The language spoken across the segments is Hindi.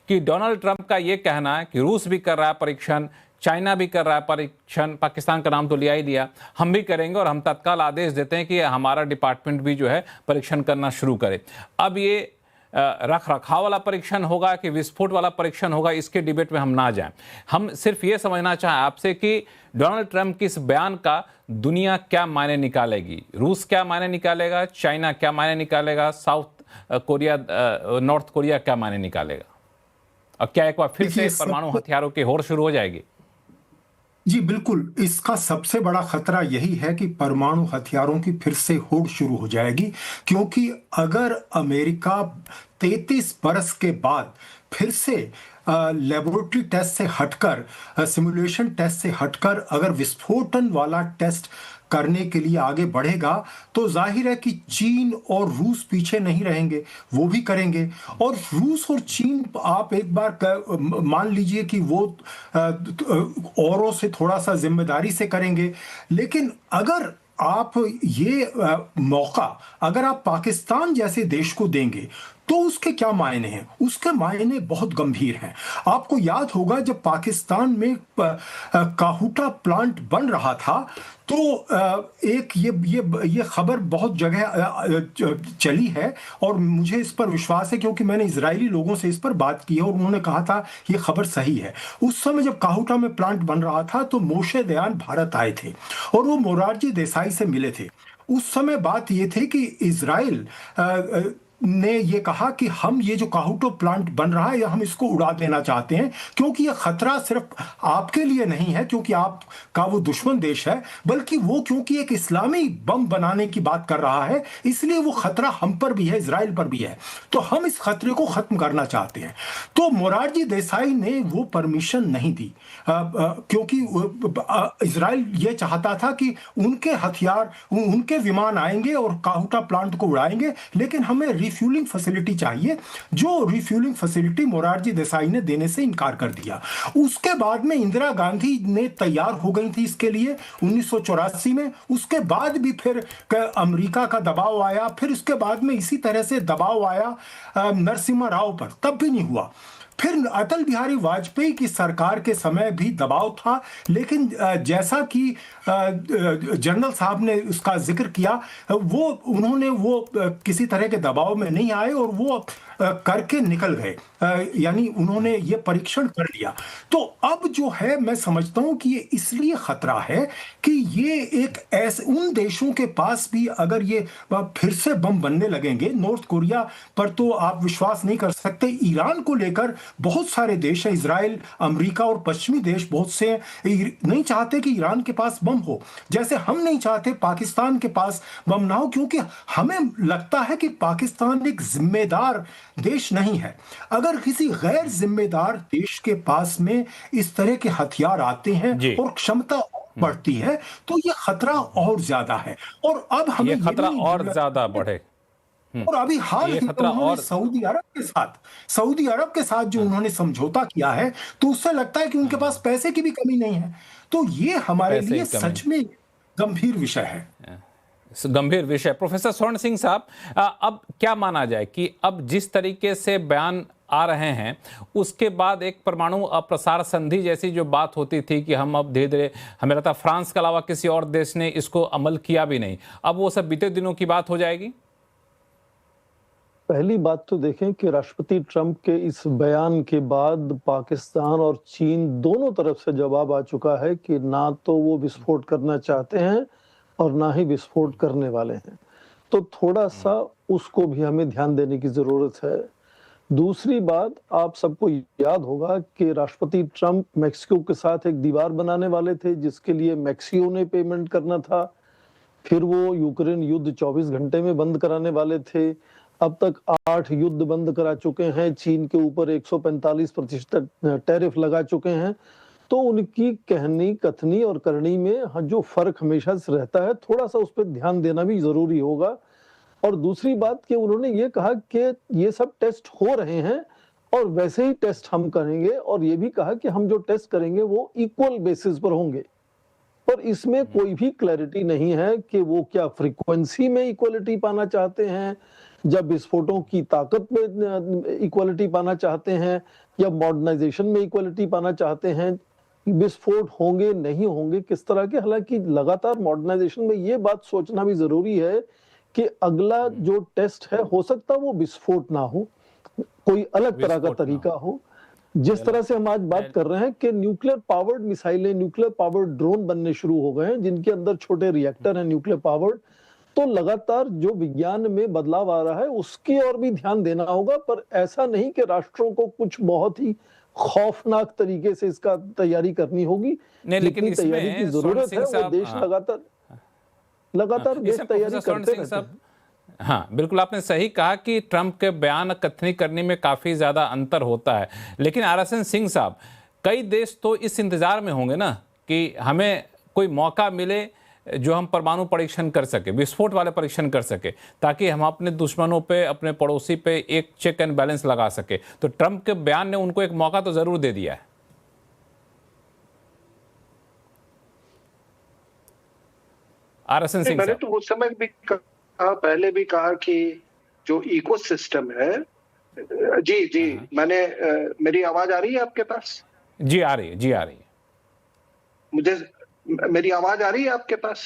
कि डोनाल्ड ट्रंप का ये कहना है कि रूस भी कर रहा है परीक्षण, चाइना भी कर रहा है परीक्षण, पाकिस्तान का नाम तो लिया ही लिया, हम भी करेंगे और हम तत्काल आदेश देते हैं कि हमारा डिपार्टमेंट भी जो है परीक्षण करना शुरू करे। अब ये रख रखाव वाला परीक्षण होगा कि विस्फोट वाला परीक्षण होगा, इसके डिबेट में हम ना जाएं। हम सिर्फ ये समझना चाहें आपसे कि डोनाल्ड ट्रंप के इस बयान का दुनिया क्या मायने निकालेगी, रूस क्या मायने निकालेगा, चाइना क्या मायने निकालेगा, साउथ कोरिया नॉर्थ कोरिया क्या मायने निकालेगा, और क्या एक बार फिर से परमाणु हथियारों की होड़ शुरू हो जाएगी? जी बिल्कुल, इसका सबसे बड़ा खतरा यही है कि परमाणु हथियारों की फिर से होड़ शुरू हो जाएगी, क्योंकि अगर अमेरिका 33 बरस के बाद फिर से लेबोरेटरी टेस्ट से हटकर, सिमुलेशन टेस्ट से हटकर अगर विस्फोटन वाला टेस्ट करने के लिए आगे बढ़ेगा, तो जाहिर है कि चीन और रूस पीछे नहीं रहेंगे, वो भी करेंगे। और रूस और चीन, आप एक बार मान लीजिए कि वो औरों से थोड़ा सा जिम्मेदारी से करेंगे, लेकिन अगर आप ये मौका अगर आप पाकिस्तान जैसे देश को देंगे तो उसके क्या मायने हैं? उसके मायने बहुत गंभीर हैं। आपको याद होगा जब पाकिस्तान में काहुटा प्लांट बन रहा था, तो एक ये खबर बहुत जगह चली है और मुझे इस पर विश्वास है क्योंकि मैंने इजरायली लोगों से इस पर बात की है और उन्होंने कहा था ये खबर सही है। उस समय जब काहुटा में प्लांट बन रहा था तो मोशे दयान भारत आए थे और वो मोरारजी देसाई से मिले थे। उस समय बात ये थी कि इजराइल ने ये कहा कि हम ये जो काहुटो प्लांट बन रहा है हम इसको उड़ा देना चाहते हैं, क्योंकि ये खतरा सिर्फ आपके लिए नहीं है क्योंकि आपका वो दुश्मन देश है, बल्कि वो क्योंकि एक इस्लामी बम बनाने की बात कर रहा है, इसलिए वो खतरा हम पर भी है, इजराइल पर भी है। तो हम इस खतरे को खत्म करना चाहते हैं। तो मोरारजी देसाई ने वो परमिशन नहीं दी, क्योंकि इजराइल ये चाहता था कि उनके हथियार, उनके विमान आएंगे और काहुटा प्लांट को उड़ाएंगे, लेकिन हमें रिफ्यूलिंग फैसिलिटी चाहिए, जो रिफ्यूलिंग फैसिलिटी मोरारजी देसाई ने देने से इनकार कर दिया। उसके बाद में इंदिरा गांधी ने तैयार हो गई थी इसके लिए 1984 में। उसके बाद भी फिर अमेरिका का दबाव आया, फिर उसके बाद में इसी तरह से दबाव आया नरसिम्हा राव पर, तब भी नहीं हुआ। फिर अटल बिहारी वाजपेयी की सरकार के समय भी दबाव था, लेकिन जैसा कि जनरल साहब ने उसका जिक्र किया, वो उन्होंने वो किसी तरह के दबाव में नहीं आए और वो करके निकल गए, यानी उन्होंने ये परीक्षण कर लिया। तो अब जो है मैं समझता हूं कि ये इसलिए खतरा है कि ये एक ऐसे उन देशों के पास भी अगर ये फिर से बम बनने लगेंगे, नॉर्थ कोरिया पर तो आप विश्वास नहीं कर सकते, ईरान को लेकर बहुत सारे देश हैं, इजराइल, अमेरिका और पश्चिमी देश बहुत से नहीं चाहते कि ईरान के पास बम हो, जैसे हम नहीं चाहते पाकिस्तान के पास बम ना हो, क्योंकि हमें लगता है कि पाकिस्तान एक जिम्मेदार देश नहीं है। अगर किसी गैर जिम्मेदार देश के पास में इस तरह के हथियार आते हैं और क्षमता बढ़ती है, तो ये खतरा और ज्यादा है। और अब हमें ये खतरा और ज्यादा बढ़े। और अभी हाल ही में उन्होंने सऊदी अरब के साथ जो उन्होंने समझौता किया है, तो उससे लगता है कि उनके पास पैसे की भी कमी नहीं है। तो ये हमारे लिए सच में गंभीर विषय है, गंभीर विषय। प्रोफेसर स्वर्ण सिंह साहब, अब क्या माना जाए कि अब जिस तरीके से बयान आ रहे हैं उसके बाद एक परमाणु अप्रसार संधि जैसी जो बात होती थी कि हम अब धीरे धीरे, हमें लगता है फ्रांस के अलावा किसी और देश ने इसको अमल किया भी नहीं, अब वो सब बीते दिनों की बात हो जाएगी? पहली बात तो देखें कि राष्ट्रपति ट्रंप के इस बयान के बाद पाकिस्तान और चीन दोनों तरफ से जवाब आ चुका है कि ना तो वो विस्फोट करना चाहते हैं और ना ही विस्फोट करने वाले हैं। तो थोड़ा सा उसको भी हमें ध्यान देने की जरूरत है। दूसरी बात, आप सबको याद होगा कि राष्ट्रपति ट्रंप मेक्सिको के साथ एक दीवार बनाने वाले थे जिसके लिए मेक्सिको ने पेमेंट करना था। फिर वो यूक्रेन युद्ध 24 घंटे में बंद कराने वाले थे। अब तक 8 युद्ध बंद करा चुके हैं, चीन के ऊपर 145% टैरिफ लगा चुके हैं। तो उनकी कहनी, कथनी और करनी में जो फर्क हमेशा से रहता है, थोड़ा सा उस पर ध्यान देना भी जरूरी होगा। और दूसरी बात कि उन्होंने ये कहा कि ये सब टेस्ट हो रहे हैं और वैसे ही टेस्ट हम करेंगे, और ये भी कहा कि हम जो टेस्ट करेंगे वो इक्वल बेसिस पर होंगे। और इसमें कोई भी क्लैरिटी नहीं है कि वो क्या फ्रीक्वेंसी में इक्वलिटी पाना चाहते हैं जब विस्फोटों की ताकत में इक्वलिटी पाना चाहते हैं या मॉडर्नाइजेशन में इक्वलिटी पाना चाहते हैं, विस्फोट होंगे नहीं होंगे किस तरह के। हालांकि लगातार मॉडर्नाइजेशन में ये बात सोचना भी जरूरी है कि अगला जो टेस्ट है हो सकता है वो विस्फोट ना हो, कोई अलग तरह का तरीका हो। जिस तरह से हम आज बात कर रहे हैं कि न्यूक्लियर पावर्ड मिसाइलें, न्यूक्लियर पावर्ड ड्रोन बनने शुरू हो गए हैं जिनके अंदर छोटे रिएक्टर हैं न्यूक्लियर पावर्ड, तो लगातार जो विज्ञान में बदलाव आ रहा है उसकी ओर भी ध्यान देना होगा। पर ऐसा नहीं कि राष्ट्रों को कुछ बहुत ही खौफनाक तरीके से इसका तैयारी करनी होगी। नहीं, लेकिन जितनी तैयारी की जरूरत है वो देश लगातार देश तैयारी करते रहते हैं। हाँ, बिल्कुल आपने सही कहा कि ट्रंप के बयान कथनी करने में काफ़ी ज़्यादा अंतर होता है, लेकिन आरएसएन सिंह साहब, कई देश तो इस इंतज़ार में होंगे ना कि हमें कोई मौका मिले जो हम परमाणु परीक्षण कर सके, विस्फोट वाले परीक्षण कर सके, ताकि हम अपने दुश्मनों पे, अपने पड़ोसी पे एक चेक एंड बैलेंस लगा सके। तो ट्रंप के बयान ने उनको एक मौका तो ज़रूर दे दिया है। आरएसएन सिंह मैंने साहब, तो उस समय भी कहा, पहले भी कहा कि जो इकोसिस्टम है, जी मैंने, मेरी आवाज आ रही है आपके पास? जी आ रही है, जी आ रही है। मेरी आवाज आ रही है आपके पास?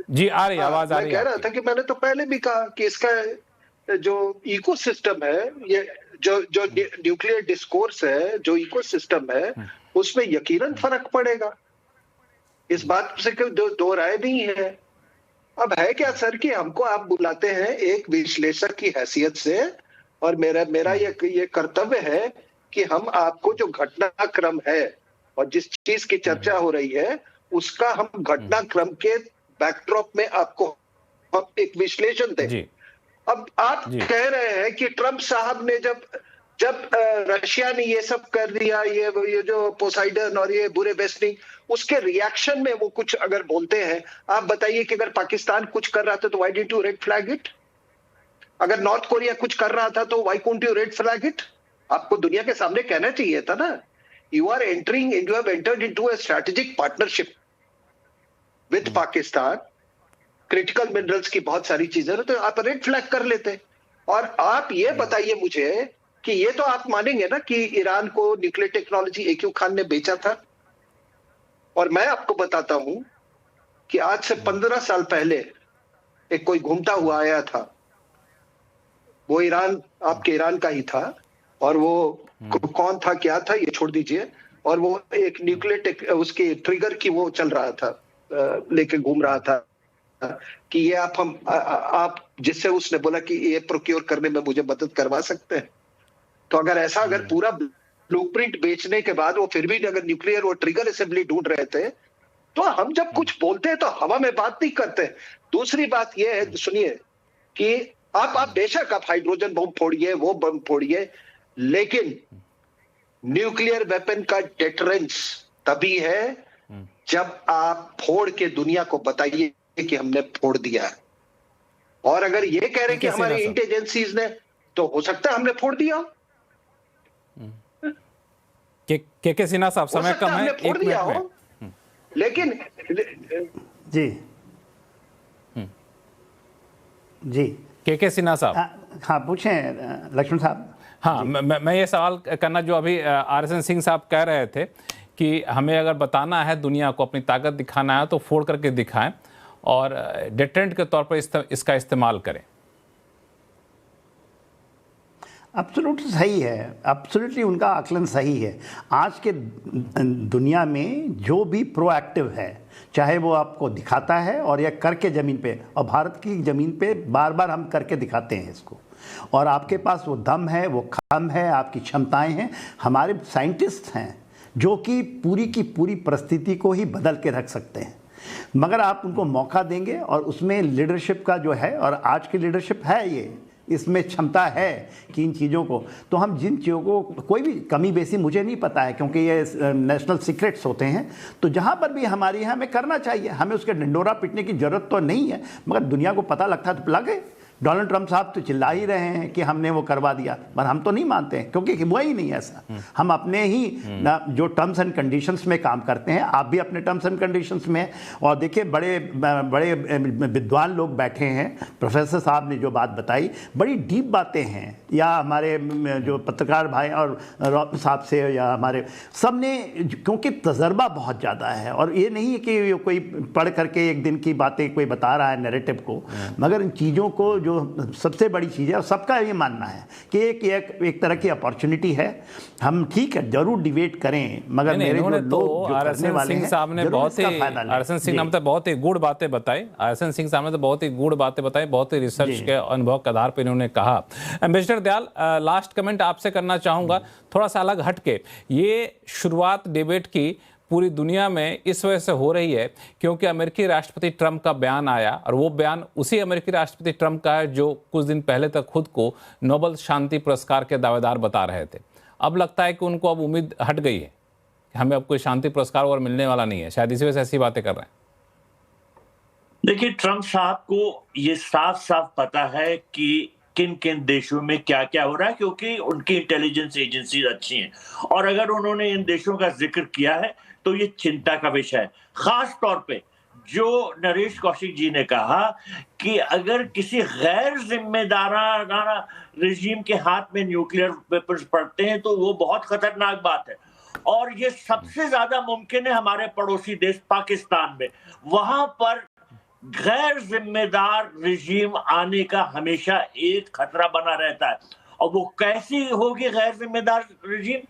जी आ रही है, आवाज आ रही है। मैं कह रहा था कि मैंने तो पहले भी कहा कि इसका जो इकोसिस्टम है, ये जो न्यूक्लियर डिस्कोर्स है, जो इकोसिस्टम है, उसमें यकीनन फर्क पड़ेगा। इस बात से दो राय नहीं है। अब है क्या सर कि हमको आप बुलाते हैं एक विश्लेषक की हैसियत से, और मेरा ये कर्तव्य है कि हम आपको जो घटनाक्रम है और जिस चीज की चर्चा हो रही है उसका हम घटनाक्रम के बैकड्रॉप में आपको एक विश्लेषण दें। अब आप कह रहे हैं कि ट्रंप साहब ने जब रशिया ने ये सब कर दिया, ये जो पोसाइडन और ये बुरे वेस्टिंग, उसके रिएक्शन में वो कुछ अगर बोलते हैं, आप बताइए कि अगर पाकिस्तान कुछ कर रहा था तो why did you read flag it? अगर नॉर्थ कोरिया कुछ कर रहा था तो why couldn't you read flag it? आपको दुनिया के सामने कहना चाहिए था ना। You have entered into a strategic partnership with Pakistan, critical minerals की बहुत सारी चीजें, तो आप रेड फ्लैग कर लेते। और आप ये बताइए मुझे कि ये तो आप मानेंगे ना कि ईरान को न्यूक्लियर टेक्नोलॉजी AQ खान ने बेचा था। और मैं आपको बताता हूं कि आज से 15 साल पहले एक कोई घूमता हुआ आया था, वो आपके ईरान का ही था, और वो कौन था क्या था ये छोड़ दीजिए, और वो एक न्यूक्लियर उसके ट्रिगर की वो चल रहा था, लेके घूम रहा था कि ये आप जिससे उसने बोला कि ये प्रोक्योर करने में मुझे मदद करवा सकते हैं। तो अगर पूरा ब्लूप्रिंट बेचने के बाद वो फिर भी अगर न्यूक्लियर वो ट्रिगर असेंबली ढूंढ रहे थे, तो हम जब कुछ बोलते हैं तो हवा में बात नहीं करते। दूसरी बात ये है, सुनिए, कि आप बेशक आप हाइड्रोजन बम फोड़िए, वो बम फोड़िए, लेकिन न्यूक्लियर वेपन का डेटरेंस तभी है जब आप फोड़ के दुनिया को बताइए कि हमने फोड़ दिया है। और अगर ये कह रहे हैं कि हमारी इंटेलिजेंसीज ने, तो हो सकता है हमने फोड़ दिया। के सिन्हा साहब, समय कम है, फोड़ दिया हो, लेकिन जी के सिन्हा साहब। हाँ पूछें लक्ष्मण साहब। हाँ, मैं ये सवाल करना जो अभी आरएसएन सिंह साहब कह रहे थे कि हमें अगर बताना है, दुनिया को अपनी ताकत दिखाना है, तो फोड़ करके दिखाएं और डेटरेंट के तौर पर इसका इस्तेमाल करें। एब्सोल्युटली सही है, एब्सोल्युटली उनका आकलन सही है। आज के दुनिया में जो भी प्रोएक्टिव है, चाहे वो आपको दिखाता है और या करके ज़मीन पे, और भारत की ज़मीन पे बार बार हम करके दिखाते हैं इसको, और आपके पास वो दम है, वो खम है, आपकी क्षमताएं हैं। हमारे साइंटिस्ट हैं जो कि पूरी की पूरी परिस्थिति को ही बदल के रख सकते हैं, मगर आप उनको मौका देंगे और उसमें लीडरशिप का जो है, और आज की लीडरशिप है ये, इसमें क्षमता है कि इन चीज़ों को, तो हम जिन चीज़ों को कोई भी कमी बेसी मुझे नहीं पता है क्योंकि ये नेशनल सीक्रेट्स होते हैं, तो जहाँ पर भी हमारी है हमें करना चाहिए। हमें उसके डंडोरा पीटने की ज़रूरत तो नहीं है, मगर दुनिया को पता लगता है तो लगे। डोनाल्ड ट्रंप साहब तो चिल्ला ही रहे हैं कि हमने वो करवा दिया, पर हम तो नहीं मानते हैं, क्योंकि हुआ ही नहीं ऐसा। हम अपने ही जो टर्म्स एंड कंडीशंस में काम करते हैं, आप भी अपने टर्म्स एंड कंडीशंस में, और देखिए बड़े बड़े विद्वान लोग बैठे हैं, प्रोफेसर साहब ने जो बात बताई बड़ी डीप बातें हैं, या हमारे जो पत्रकार भाई और साहब से, या हमारे सब ने, क्योंकि तजर्बा बहुत ज़्यादा है, और ये नहीं है कि कोई पढ़ करके एक दिन की बातें कोई बता रहा है नैरेटिव को, मगर इन चीज़ों को जो सबसे बड़ी चीज़ है, और सबका ये मानना है कि एक तरह की अपॉर्चुनिटी है। हम ठीक है जरूर डिबेट करें, मगर मेरे जो लोग जो करने वाले हैं, साहब ने बहुत ही आरएसएन सिंह नाम तो बहुत ही गुड़ बातें बताई, आरएसएन सिंह साहब ने तो बहुत ही गुड़ बातें बताई, बहुत ही रिसर्च के अनुभव के आधार पर इन्होंने कहा। एम्बेसडर दयाल, लास्ट कमेंट आपसे करना चाहूंगा, थोड़ा सा अलग हटके। ये शुरुआत डिबेट की पूरी दुनिया में इस वजह से हो रही है क्योंकि अमेरिकी राष्ट्रपति ट्रंप का बयान आया, और वो बयान उसी अमेरिकी राष्ट्रपति ट्रंप का है जो कुछ दिन पहले तक खुद को नोबेल शांति पुरस्कार के दावेदार बता रहे थे। अब लगता है कि उनको अब उम्मीद हट गई है कि हमें अब कोई शांति पुरस्कार और मिलने वाला नहीं है, शायद इसी वजह से ऐसी बातें कर रहे हैं। देखिए, ट्रंप साहब को ये साफ साफ पता है कि किन किन देशों में क्या क्या हो रहा है, क्योंकि उनकी इंटेलिजेंस एजेंसी अच्छी हैं, और अगर उन्होंने इन देशों का जिक्र किया है तो ये चिंता का विषय है। खास तौर पे जो नरेश कौशिक जी ने कहा कि अगर किसी गैर जिम्मेदाराना रेजिम के हाथ में न्यूक्लियर वेपन्स पड़ते हैं तो वो बहुत खतरनाक बात है, और ये सबसे ज्यादा मुमकिन है हमारे पड़ोसी देश पाकिस्तान में। वहां पर गैर जिम्मेदार रिजीम आने का हमेशा एक खतरा बना रहता है, और वो कैसी होगी गैर जिम्मेदार रिजीम?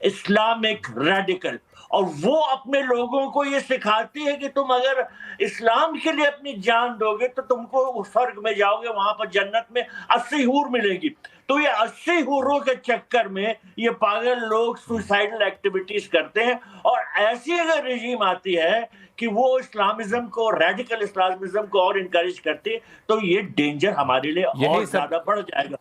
इस्लामिक रेडिकल, और वो अपने लोगों को ये सिखाती है कि तुम अगर इस्लाम के लिए अपनी जान दोगे तो तुमको स्वर्ग में जाओगे, वहां पर जन्नत में 80 हूर मिलेगी। तो ये 80 हूरों के चक्कर में ये पागल लोग सुसाइडल एक्टिविटीज करते हैं, और ऐसी अगर रिजीम आती है कि वो इस्लामिज्म को, रेडिकल इस्लामिज्म को और इनकरेज करती है, तो ये डेंजर हमारे लिए और ज्यादा बढ़ जाएगा।